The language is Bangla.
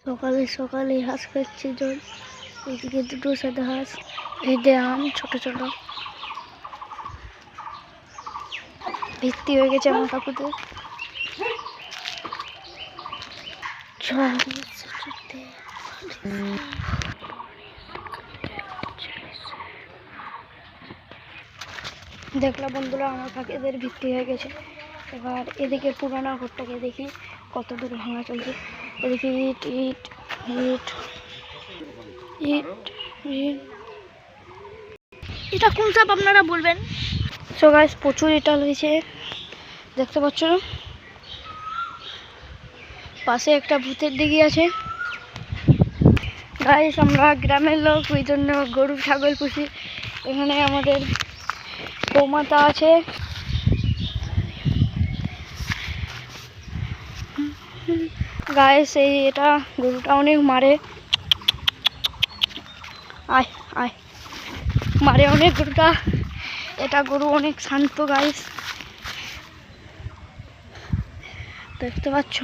সকালে সকালে হাঁস খাচ্ছে জল। এইদিকে দুটো সাদা হাঁস, এই দেয়ান ছোট ছোট ভিত্তি হয়ে গেছে আমার কাকুদের। দেখলা বন্ধুরা, আমার কাকুদের ভিত্তি হয়ে গেছে। এবার এদিকে পুরানো ঘরটাকে দেখি কত দূর ভাঙা চলছে। এদিকে ইট ইট ইট ইট ইট। এটা কোন সাপ আপনারা বলবেন? সো গাইস, প্রচুর ইটা হয়েছে, দেখতে পাচ্ছ। পাশে একটা ভূতের দিঘি আছে। গাইস, আমরা গ্রামের লোক, ওই জন্য গরু ছাগল পুষি। এখানে আমাদের গোমাতা আছে। গাইস, এটা গরুটা অনেক মারে, আয় আয় মারে অনেক গরুটা। এটা গরু অনেক শান্ত গাইস, দেখতে পাচ্ছ।